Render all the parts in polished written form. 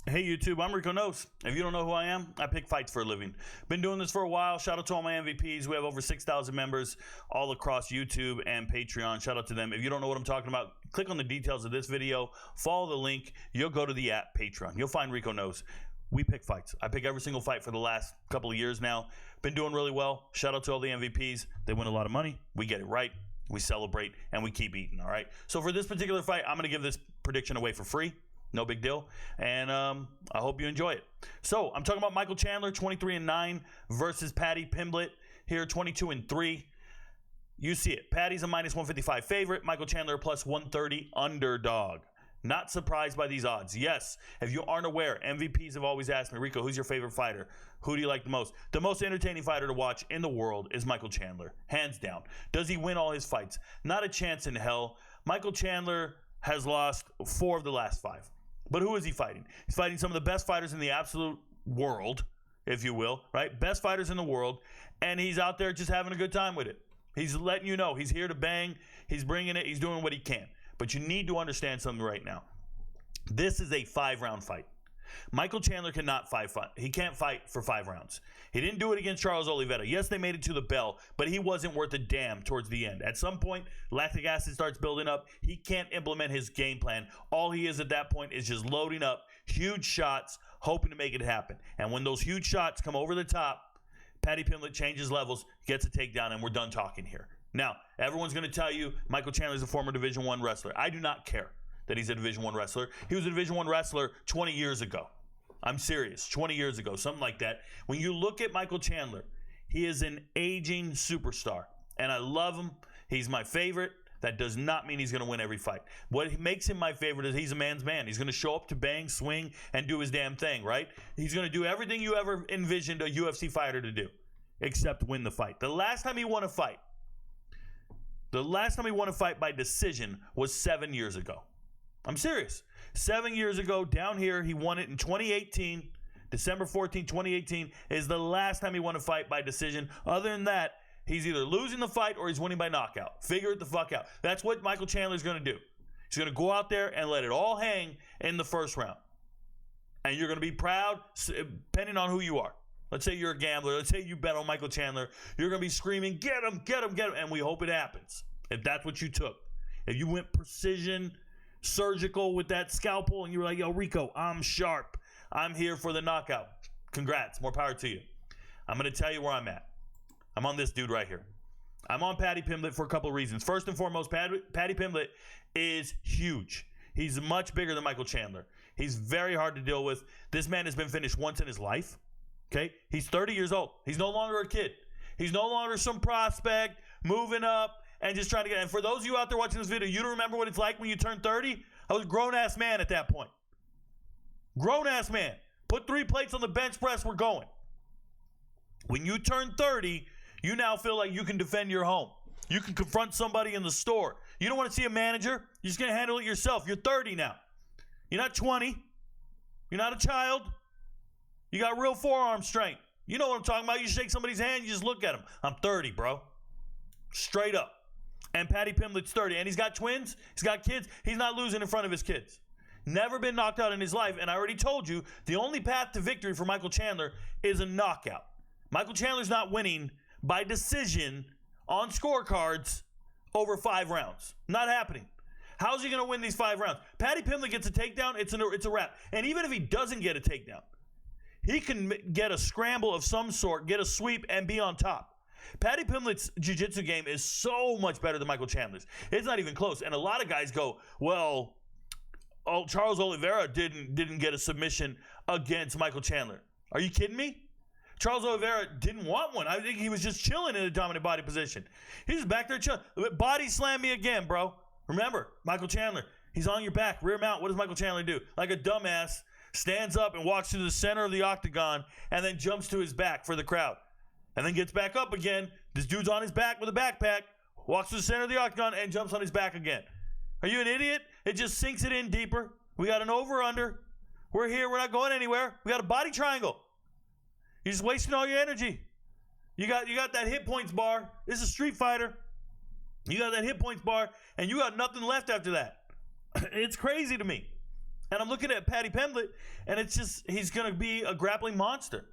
Hey YouTube, I'm Rico Knows. If you don't know who I am, I pick fights for a living. Been doing this for a while. Shout out to all my MVPs. We have over 6,000 members all across YouTube and Patreon. Shout out to them. If you don't know what I'm talking about, click on the details of this video. Follow the link. You'll go to the app Patreon. You'll find Rico Knows. We pick fights. I pick every single fight for the last couple of years now. Been doing really well. Shout out to all the MVPs. They win a lot of money. We get it right. We celebrate and we keep eating, all right? So for this particular fight, I'm going to give this prediction away for free. No big deal. And I hope you enjoy it. So I'm talking about Michael Chandler, 23-9 versus Paddy Pimblett here, 22-3. You see it. Paddy's a minus 155 favorite. Michael Chandler a plus 130 underdog. Not surprised by these odds. Yes, if you aren't aware, MVPs have always asked me, Rico, who's your favorite fighter? Who do you like the most? The most entertaining fighter to watch in the world is Michael Chandler, hands down. Does he win all his fights? Not a chance in hell. Michael Chandler has lost 4 of the last 5. But who is he fighting? He's fighting some of the best fighters in the absolute world, if you will, right? Best fighters in the world, and he's out there just having a good time with it. He's letting you know he's here to bang. He's bringing it. He's doing what he can. But you need to understand something right now. This is a 5-round fight. Michael Chandler cannot fight. He can't fight for 5 rounds. He didn't do it against Charles Oliveira. Yes, they made it to the bell, but he wasn't worth a damn towards the end. At some point, lactic acid starts building up. He can't implement his game plan. All he is at that point is just loading up huge shots, hoping to make it happen. And when those huge shots come over the top, Paddy Pimblett changes levels, gets a takedown, and we're done talking here. Now, everyone's going to tell you Michael Chandler is a former Division I wrestler. I do not care that he's a Division I wrestler. He was a Division I wrestler 20 years ago. I'm serious, 20 years ago, something like that. When you look at Michael Chandler, he is an aging superstar, and I love him. He's my favorite. That does not mean he's going to win every fight. What makes him my favorite is he's a man's man. He's going to show up to bang, swing, and do his damn thing, right? He's going to do everything you ever envisioned a UFC fighter to do, except win the fight. The last time he won a fight by decision was 7 years ago. I'm serious. 7 years ago, down here, he won it in 2018. December 14, 2018 is the last time he won a fight by decision. Other than that, he's either losing the fight or he's winning by knockout. Figure it the fuck out. That's what Michael Chandler's going to do. He's going to go out there and let it all hang in the first round. And you're going to be proud, depending on who you are. Let's say you're a gambler. Let's say you bet on Michael Chandler. You're going to be screaming, get him, get him, get him. And we hope it happens. If that's what you took. If you went precision, surgical with that scalpel and you were like, yo, Rico, I'm sharp. I'm here for the knockout. Congrats. More power to you. I'm going to tell you where I'm at. I'm on this dude right here. I'm on Paddy Pimblett for a couple of reasons. First and foremost, Paddy Pimblett is huge. He's much bigger than Michael Chandler. He's very hard to deal with. This man has been finished once in his life. Okay? He's 30 years old. He's no longer a kid. He's no longer some prospect moving up and just trying to get. And for those of you out there watching this video, you don't remember what it's like when you turn 30? I was a grown-ass man at that point. Grown-ass man. Put 3 plates on the bench press, we're going. When you turn 30, you now feel like you can defend your home. You can confront somebody in the store. You don't want to see a manager. You're just going to handle it yourself. You're 30 now. You're not 20. You're not a child. You got real forearm strength. You know what I'm talking about. You shake somebody's hand, you just look at them. I'm 30, bro. Straight up. And Paddy Pimblett's 30. And he's got twins. He's got kids. He's not losing in front of his kids. Never been knocked out in his life. And I already told you, the only path to victory for Michael Chandler is a knockout. Michael Chandler's not winning by decision on scorecards over 5 rounds. Not happening. How's he going to win these 5 rounds? Paddy Pimblett gets a takedown, it's a wrap. And even if he doesn't get a takedown, he can get a scramble of some sort, get a sweep, and be on top. Paddy Pimblett's jiu-jitsu game is so much better than Michael Chandler's. It's not even close. And a lot of guys go, well, Charles Oliveira didn't get a submission against Michael Chandler. Are you kidding me? Charles Oliveira didn't want one. I think he was just chilling in a dominant body position. He was back there chilling. Body slam me again, bro. Remember, Michael Chandler, he's on your back, rear mount. What does Michael Chandler do? Like a dumbass, stands up and walks to the center of the octagon and then jumps to his back for the crowd. And then gets back up again. This dude's on his back with a backpack, walks to the center of the octagon and jumps on his back again. Are you an idiot? It just sinks it in deeper. We got an over-under. We're here. We're not going anywhere. We got a body triangle. You're just wasting all your energy. You got that hit points bar. This is Street Fighter. You got that hit points bar, and you got nothing left after that. It's crazy to me. And I'm looking at Paddy Pimblett, and it's just he's going to be a grappling monster.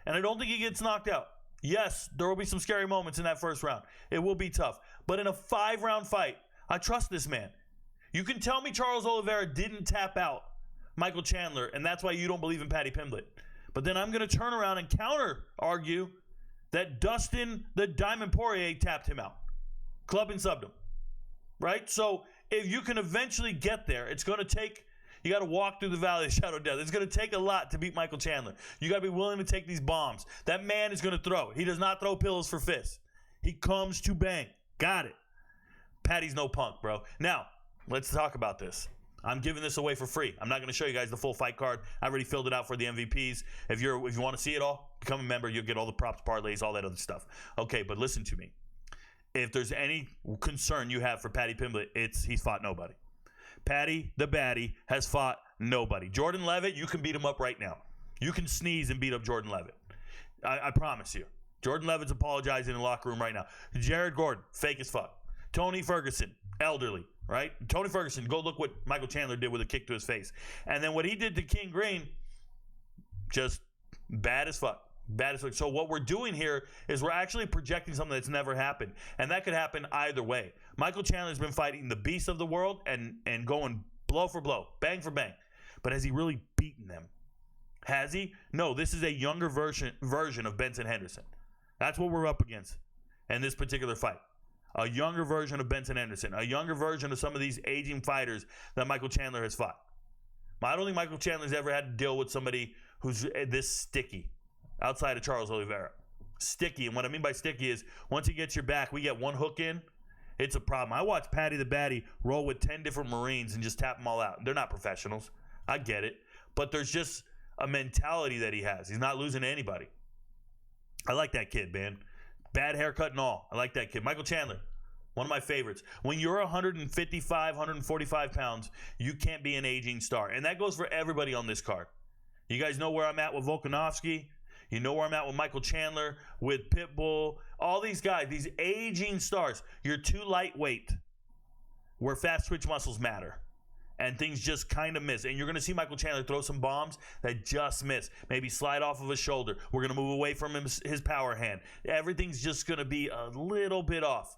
And I don't think he gets knocked out. Yes, there will be some scary moments in that first round. It will be tough. But in a 5-round fight, I trust this man. You can tell me Charles Oliveira didn't tap out Michael Chandler, and that's why you don't believe in Paddy Pimblett. But then I'm going to turn around and counter-argue that Dustin the Diamond Poirier tapped him out. Club and subbed him. Right? So if you can eventually get there, it's going to take... You got to walk through the valley of the shadow of death. It's going to take a lot to beat Michael Chandler. You got to be willing to take these bombs. That man is going to throw. He does not throw pillows for fists. He comes to bang. Got it. Paddy's no punk, bro. Now, let's talk about this. I'm giving this away for free. I'm not going to show you guys the full fight card. I already filled it out for the MVPs. If you want to see it all, become a member. You'll get all the props, parlays, all that other stuff. Okay, but listen to me. If there's any concern you have for Paddy Pimblett, it's he's fought nobody. Paddy, the baddie, has fought nobody. Jordan Levitt, you can beat him up right now. You can sneeze and beat up Jordan Levitt. I promise you. Jordan Levitt's apologizing in the locker room right now. Jared Gordon, fake as fuck. Tony Ferguson, elderly, right? Tony Ferguson, go look what Michael Chandler did with a kick to his face. And then what he did to King Green, just bad as fuck. Bad as fuck. So what we're doing here is we're actually projecting something that's never happened. And that could happen either way. Michael Chandler's been fighting the beast of the world and going blow for blow, bang for bang. But has he really beaten them? Has he? No, this is a younger version of Benson Henderson. That's what we're up against in this particular fight. A younger version of Benson Henderson. A younger version of some of these aging fighters that Michael Chandler has fought. I don't think Michael Chandler's ever had to deal with somebody who's this sticky. Outside of Charles Oliveira. Sticky. And what I mean by sticky is once he gets your back, we get one hook in, it's a problem. I watched Paddy the Baddie roll with 10 different Marines and just tap them all out. They're not professionals. I get it. But there's just a mentality that he has. He's not losing to anybody. I like that kid, man. Bad haircut and all. I like that kid. Michael Chandler, one of my favorites. When you're 155, 145 pounds, you can't be an aging star. And that goes for everybody on this card. You guys know where I'm at with Volkanovski. You know where I'm at with Michael Chandler, with Pitbull, all these guys, these aging stars. You're too lightweight where fast twitch muscles matter. And things just kind of miss. And you're going to see Michael Chandler throw some bombs that just miss. Maybe slide off of his shoulder. We're going to move away from his power hand. Everything's just going to be a little bit off.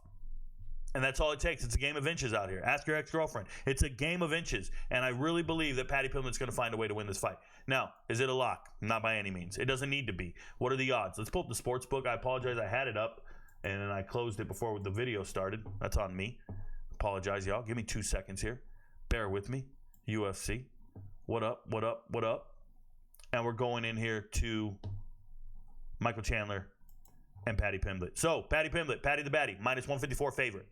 And that's all it takes. It's a game of inches out here. Ask your ex-girlfriend. It's a game of inches. And I really believe that Paddy Pimblett's going to find a way to win this fight. Now, is it a lock? Not by any means. It doesn't need to be. What are the odds? Let's pull up the sports book. I apologize. I had it up, and then I closed it before the video started. That's on me. Apologize, y'all. Give me 2 seconds here. Bear with me. UFC. What up? What up? What up? And we're going in here to Michael Chandler and Paddy Pimblett. So, Paddy Pimblett, Paddy the Baddie, minus 154 favorite.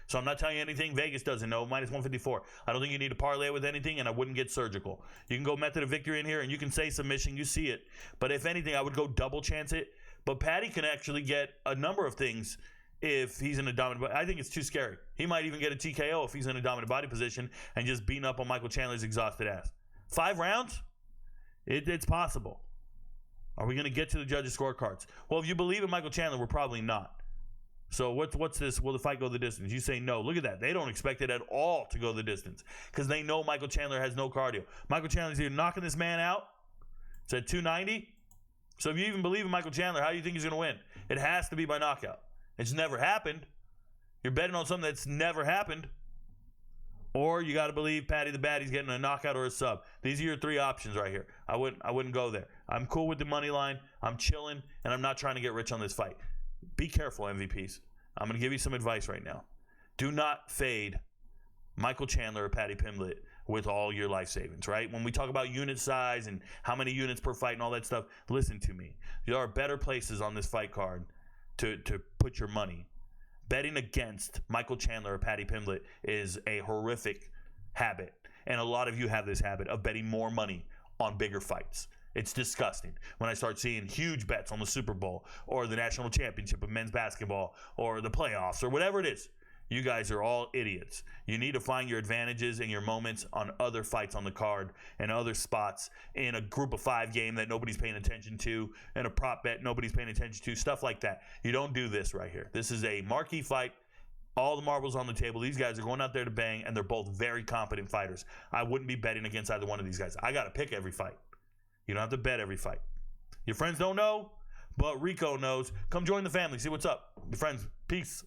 So I'm not telling you anything Vegas doesn't know. Minus 154. I don't think you need to parlay it with anything, and I wouldn't get surgical. You can go method of victory in here, and you can say submission. You see it. But if anything, I would go double chance it. But Paddy can actually get a number of things if he's in a dominant body. I think it's too scary. He might even get a TKO if he's in a dominant body position and just beating up on Michael Chandler's exhausted ass. 5 rounds? It's possible. Are we going to get to the judges' scorecards? Well, if you believe in Michael Chandler, we're probably not. So what's this? Will the fight go the distance? You say no. Look at that. They don't expect it at all to go the distance because they know Michael Chandler has no cardio. Michael Chandler's either knocking this man out. It's at 290. So if you even believe in Michael Chandler, how do you think he's going to win? It has to be by knockout. It's never happened. You're betting on something that's never happened. Or you got to believe Paddy the Baddie's getting a knockout or a sub. These are your 3 options right here. I wouldn't go there. I'm cool with the money line. I'm chilling, and I'm not trying to get rich on this fight. Be careful, MVPs. I'm going to give you some advice right now. Do not fade Michael Chandler or Paddy Pimblett with all your life savings, right? When we talk about unit size and how many units per fight and all that stuff, listen to me. There are better places on this fight card to put your money. Betting against Michael Chandler or Paddy Pimblett is a horrific habit. And a lot of you have this habit of betting more money on bigger fights. It's disgusting when I start seeing huge bets on the Super Bowl or the national championship of men's basketball or the playoffs or whatever it is. You guys are all idiots. You need to find your advantages and your moments on other fights on the card and other spots in a group of 5 game that nobody's paying attention to, and a prop bet nobody's paying attention to, stuff like that. You don't do this right here. This is a marquee fight. All the marbles on the table. These guys are going out there to bang, and they're both very competent fighters. I wouldn't be betting against either one of these guys. I got to pick every fight. You don't have to bet every fight. Your friends don't know, but Rico knows. Come join the family. See what's up. Your friends. Peace.